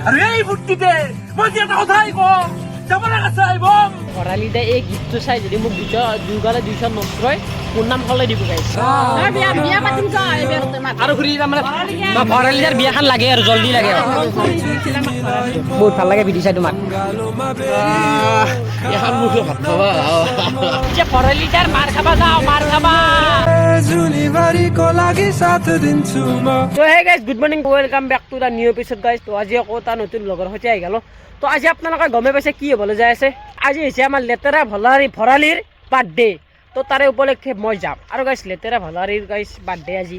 আৰু এই ফূৰ্তিতে মই যে এটা কথাই কওঁ যাব লাগে আইবম ভৰালি দে এই গীতটো চাই যদি মোক দুগালে 200 নশ্ৰয় মোৰ নাম হলে দিব গাইছ আৰু ঘূৰি তাৰমানে ভৰালি দাৰ বিয়াখন লাগে আৰু জলদি লাগে বহুত ভাল লাগে ভিডিঅ' চাই তোমাক এখন মুখে ভাত খাবা যে ভৰালি দাৰ মাৰ খাবা যাও মাৰ খাবা তো hey guys good morning welcome back to the new episode guys তো আজি আকৌ এটা নতুন লগৰ সৈতে আহি গ'ল তো আজি আপোনালোকে গমে পাইছে কি হ'বলৈ যাই আছে আজি হৈছে আমাৰ লেতেৰা ভৰালিৰ বাৰ্থডে তো তাৰে উপলক্ষে মই যাম আৰু গাইজ লেতেৰা ভৰালিৰ গাইজ বাৰ্থডে আজি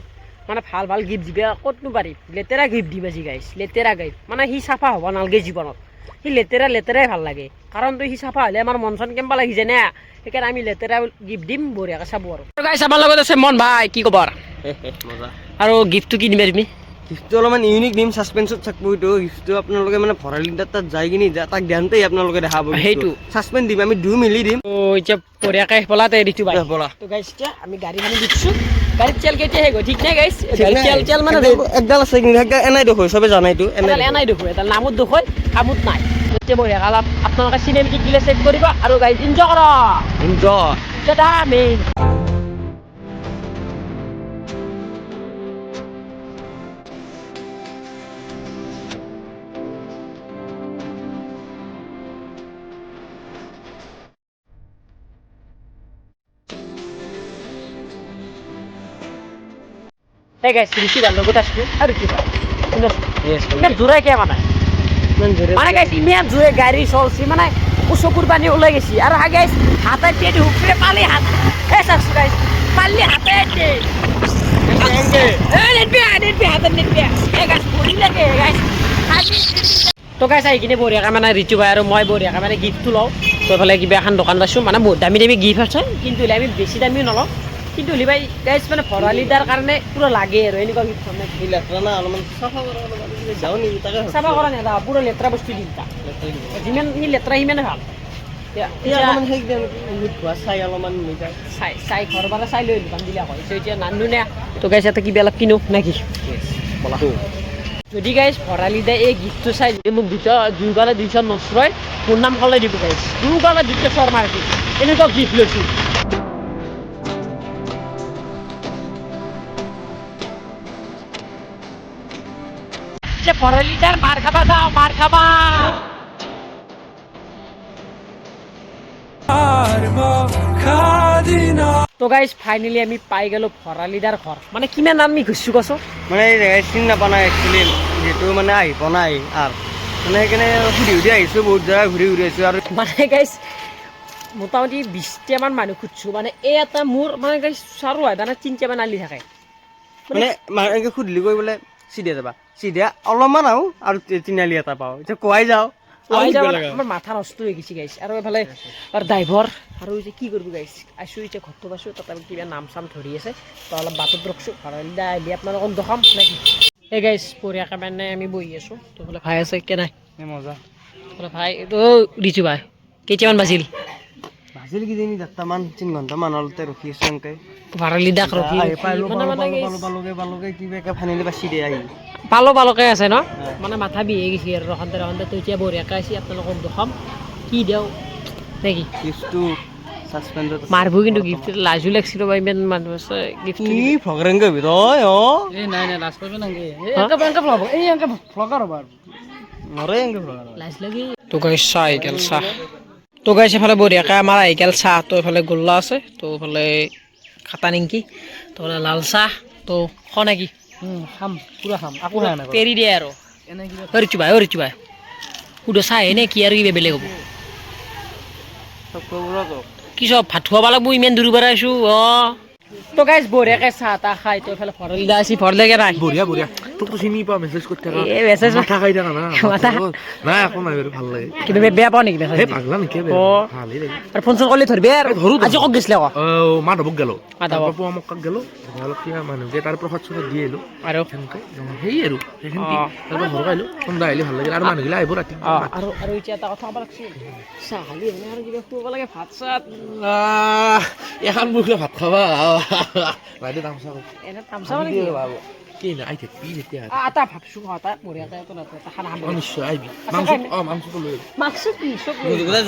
মানে ভাল ভাল গিফ্ট দিবে ক'তনো পাৰিম লেতেৰা গিফ্ট দিম আজি গাইজ লেতেৰা গাইফ মানে সি চাফা হ'ব নালাগে জীৱনত সি লেতেৰাই ভাল লাগে কাৰণতো সি চাফা হ'লে আমাৰ মন চন কেম্বা লাগি যায় না সেইকাৰণে আমি লেতেৰা গিফ্ট দিম বঢ়িয়াকৈ চাব আৰু গাইজ আমাৰ লগত আছে মন ভাই কি খবৰ মজা আৰু গিফ্টটো কি দিবা তুমি গিফ্টটো অলপমান ইউনিক দিম সাসপেন্সত থাকব এইটো গিফ্টটো আপোনালোকে মানে ভৰালি তাত যাই কিনি তাক ধ্যানতেই আপোনালোকে দেখাব সেইটো সাসপেন্স দিম আমি দুই মিলি দিম তো এতিয়া বঢ়িয়াকৈ পলাতে দিছো ভাই বলা তো গাইজ এতিয়া আমি গাড়ী মানে দিছোঁ গাড়ীত তেল কেতিয়া শেষ ঠিক নাই গাইজ তেল মানে একডাল আছে কিন্তু একডাল এনাই দুখ হয় চবে জানাইতো এনাই দুখ হয় এডাল নামত দুখ হয় কামত নাই এতিয়া বঢ়িয়া কালাম আপোনালোকে চিনেমেটিক দিলে চেক কৰিব আৰু গাইজ এনজয় কৰক এনজয় দাদা মেইন Hey guys, ঋষি দাৰ লগত আছো আৰু কি কয় ইমান জোৰে কিয় মানে গাইছ ইমান জোৰে গাড়ী চলছি মানে চকুৰ পানী ওলাই গৈছে আৰু গাইছ হাতে দিয়ে হুকৰে পালি হাত এই চাইছো গাইছ পালি হাতে দিয়ে তো গাইছ আহি কিনে বঢ়িয়াকৈ মানে ঋতু ভাই আৰু মই বঢ়িয়াকৈ মানে গিফ্টটো লওঁ তো এইফালে কিবা এখন দোকান পাইছোঁ মানে বহুত দামী গিফ্ট আছে কিন্তু আমি বেছি দামীও নলওঁ কিন্তু হলি ভাই গাইজ মানে ভৰালি দাৰ কাৰণে পুৰা লাগে আৰু এনেকুৱা গিফ্ট লেতেৰা না অলপমান চাফা কৰা যাওঁ নেকি তাকে চাফা কৰা নেদা পুৰা লেতেৰা বস্তু দিম তাক যিমান সি লেতেৰা সিমানে ভাল চাই অলপমান চাই ঘৰ পৰা চাই লৈ দোকান দিলে হয় এতিয়া নানো নে তো গাইজ এটা কিবা অলপ কিনো নেকি যদি গাইজ ভৰালি দাই এই গিফ্টটো চাই যদি মোক দুগালে 200 নশ্ৰয় মোৰ নাম কলে দিব গাইজ দুগালে 200 চৰ মাৰি এনেকুৱা গিফ্ট লৈছোঁ ভৰালি দাৰ মাৰ খাবা যাও মাৰ খাবা তো গাইজ ফাইনেলি আমি পাই গেলো ভৰালি দাৰ ঘৰ মানে কিমান আমি ঘুৰছো কৈছো মানে চিনি নাপা নাই একচুৱেলি যিহেতু মানে আহি পোৱা নাই আৰু মানে সেইকাৰণে সুধি আহিছোঁ বহুত জেগা ঘূৰি আহিছোঁ আৰু মানে গাইজ মোটামুটি 20টামান মানুহ খুজছো মানে এই এটা মোৰ মানে গাইজ চাৰো হয় মানে 3টামান আলি থাকে মানে এনেকৈ সুধিলি গৈ বোলে চিধা যাবা চিধা অলপমান আহোঁ আৰু তিনিআলি এটা পাওঁ এতিয়া কোৱাই যাওঁ আমাৰ মাথা নষ্ট হৈ গৈছে গাইছ আৰু এইফালে ড্ৰাইভাৰ আৰু যে কি কৰিব গাইছ আছোঁ এতিয়া ঘৰটো পাইছোঁ তাতে কিবা নাম চাম ধৰি আছে তো অলপ বাটত ৰখছোঁ ভৰালি দা আহিলে আপোনালোকক দেখাম নেকি এই গাইছ বঢ়িয়াকৈ মানে আমি বহি আছোঁ তো বোলে ভাই আছে কে নাই মজা বোলে ভাই তো দিছোঁ ভাই কেইটামান বাজিল কিজানি 10টামান 3 ঘণ্টামান হ'লতে ৰখি আছোঁ এনেকৈ ভৰালি দাক ৰখি পালোগে কিবা ফাইনেলি বাচি দিয়ে আহি পালোকে আছে ন মানে মাথা বিহে গৈছে আৰু ৰখোতে তো এতিয়া বঢ়িয়াকৈ আছে আপোনালোকক দেখাম কি দিওঁ নেকি গিফ্টটো সাসপেন্সত মাৰবো কিন্তু গিফ্ট লাজু লাগছিল বা ইমান মানুহ আছে গিফ্ট কি ফগৰেংগে ভিতয় এই নাই লাজ পাবে নাগে এই এঙ্কা ফ্লগ এই এঙ্কা ফ্লগার হবার নৰে এঙ্গে ফ্লগার লাজ লাগি তো গাইছ চাইকেল চাহ তো গাইছ এফালে বঢ়িয়াকৈ আমাৰ আইকেল চাহ তো এফালে গোল্লা আছে তো এফালে খাটা নিমকি তো লাল চাহ তো খ নেকি খাম পুৰা খাম আকৌ পেৰি দিয়ে আৰু এনে কিবা ৰিচু ভাই সুধো চাহ এনে কি আৰু কিবা বেলেগ হ'ব কি চব ভাত খুৱাব লাগিব ইমান দূৰ পৰা আছোঁ তো গাইছ বঢ়িয়াকৈ চাহ তাহ খাই তো এইফালে ভৰালি দা আছি ভৰলেগে নাই বঢ়িয়া তোক চিনি পাওঁ মেছেজ কৰি থাকা এই মেছেজ মাথা খাই থাকা না মাথা নাই একো নাই বাৰু ভাল লাগে কিন্তু বেয়া পাওঁ নেকি মেছেজ এই পাগলা নেকি ভালেই লাগে আৰু ফোন চোন কৰিলে ধৰিবি আৰু আজি ক'ত গৈছিলে আকৌ মাধৱক গেলো মাধৱক। তাৰপৰ পোৱা মক্কাক গেলো অলপ কিবা মানুহে তাৰ প্ৰসাদ চসাদ দি আহিলো আৰু সেনেকৈ সেই আৰু সেইখিনি তাৰপৰা ঘৰত আহিলো সন্ধ্যা আহিলে ভাল লাগিল আৰু মানুহগিলা আহিব ৰাতি আৰু এতিয়া এটা কথা ক'ব লাগিছিল চাহ খালি এনে আৰু কিবা খুৱাব লাগে ভাত চাত এখন মুখলে ভাত খাবা বাইদেউ তামচা এনে তামচা মানে কি কি না আই থাকবি এতিয়া এটা ভাবছো এটা বঢ়িয়াকে এটা খানা খাম নিশ্চয় আহিবি আচ্ছা, মাংসটো লৈ মাংস কি চব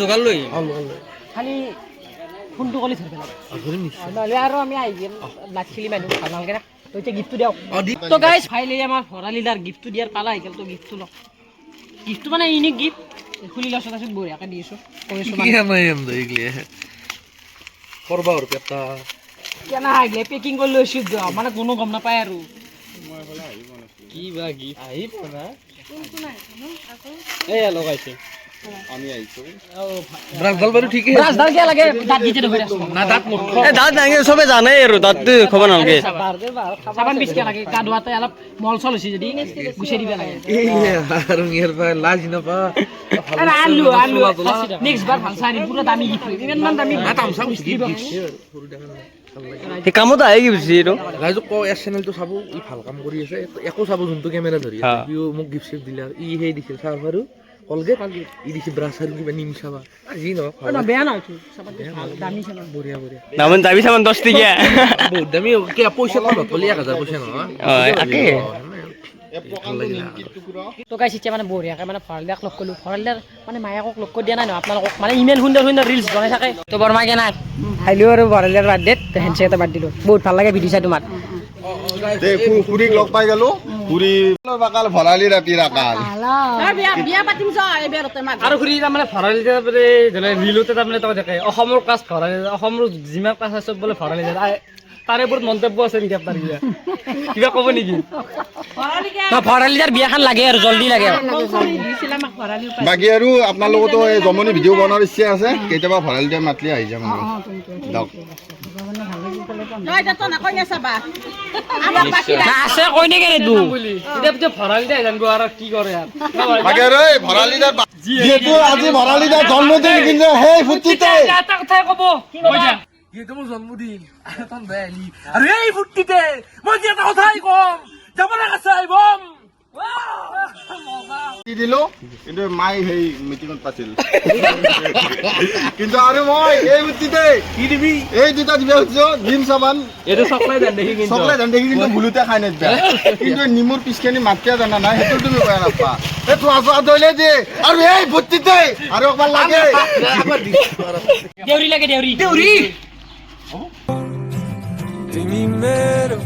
যোগাৰ লৈ খালি ফোনটো কৰি ধৰিব লাগে ধৰিম নিশ্চয় নহ'লে আৰু আমি আহি যাম লাট খেলি মানুহ ভাল নালাগে না তো এতিয়া গিফ্টটো দিয়ক দি তো গাইজ ফাইলে আমাৰ ভৰালিদাৰ গিফ্টটো দিয়াৰ পালা আহিছিল তো গিফ্টটো লওক গিফ্টটো মানে ইউনিক গিফ্ট খুলি লৈছোঁ তাৰপিছত বঢ়িয়াকৈ দি আছোঁ কৈছোঁ মানে কৰবা আৰু পেটা কেনে আহিলে পেকিং কৰি লৈছোঁ মানে কোনো গম নাপায় আৰু কি বা গিফ্ট আহিব না এই লগাইছে ব্ৰাছডাল বাৰু ঠিকেই ব্ৰাছডাল কিয় লাগে দাঁত গিতে ধৰি আছোঁ না দাঁত মুখ এই দাঁত ভাঙি চবে জানে আৰু দাঁতটো খাব নালাগে চাবান বিচকে লাগে গা ধোৱাতে অলপ মল চল হৈছে যদি গুচাই দিব লাগে আৰু ইয়াৰ পৰা লাজ নাপা আলু নেক্সট বাৰ ভাল চাই পুৰা দামী গিফ্ট ইমান দামী তামচা সেই কামত আহে কি বুজি এইটো ৰাইজক কওঁ ইয়াৰ চেনেলটো চাব ই ভাল কাম কৰি আছে একো চাব যোনটো কেমেৰা ধৰি আছে সিও মোক গিফ্ট চিফ্ট দিলে ই সেই দিছিল চাৰ্ফ আৰু কলগেট ই দিছে ব্ৰাছ আৰু কিবা নিম চাবা যি নহওক বেয়া নহয় দামী চাবা বঢ়িয়া বঢ়িয়া দামন যাবি চামান 10 টকীয়া বহুত দামী কি পইচা পাব হ'লে 1000 পইচা নহয় তাকে ভাল লাগিলে তো গাইছ এতিয়া মানে বঢ়িয়াকৈ মানে ভৰালিদাক লগ কৰিলোঁ ভৰালিদাৰ মানে মায়াকক লগ কৰি দিয়া নাই ন আপোনালোকক মানে ইমান সুন্দৰ সুন্দৰ ৰিলছ বনাই থাকে তো বৰমাকে নাই আহিলোঁ আৰু ভৰালিদাৰ বাৰ্থডেত হেণ্ডছেক এটা বাদ দিলোঁ বহুত ভাল লাগে ভিডিঅ' চাই তোমাৰ পুৰীক লগ পাই গলো পুৰী বাকাল ভৰালি ৰাতি ৰাকাল আৰু খুৰী তাৰমানে ভৰালি ৰিলতে তাৰমানে তই দেখে অসমৰ কাজ ভৰালি অসমৰ যিমান কাজ আছে চব বোলে ভৰালি তাৰে ওপৰত মন্তব্য আছে নেকি আপোনাৰ কিবা ক'ব নেকি ভৰালিদাৰ বিয়াখন লাগে আৰু জল্দি লাগে বাকী আৰু আপোনাৰ লগতো এই জমনি ভিডিঅ' বনোৱাৰ ইচ্ছা আছে কেতিয়াবা ভৰালি দিয়া মাতলি আহি যাম আৰু যাওক আছে কৈ নেকি তো এতিয়া ভৰালি দিয়ে জানিব আৰু কি কৰে বাকী আৰু এই ভৰালি দাৰ যিহেতু আজি ভৰালি দাৰ জন্মদিন কিন্তু সেই ফুৰ্তিতে এটা কথাই ক'ব যিহেতু মোৰ জন্মদিন আৰু তই বেয়ালি আৰু এই ফূৰ্তিতে মই যে এটা কথাই কম যাব লাগে চাই বম কি দিলো কিন্তু মাই সেই মিটিঙত পাতিল কিন্তু আৰু মই এই ফুৰ্তিতে কি দিবি এই দুটা দিবা খুজিছো জিম চাবান এইটো চকলেট দেখি কিন্তু চকলেট দেখি কিন্তু ভুলতে খাই নাই কিন্তু নিমুৰ পিছখিনি মাতকে জানা নাই সেইটো তুমি বেয়া নাপা এই তোৱা চোৱা ধৰিলে যে আৰু এই ফুৰ্তিতে আৰু অকমান লাগে দেউৰী লাগে দেউৰী Primero,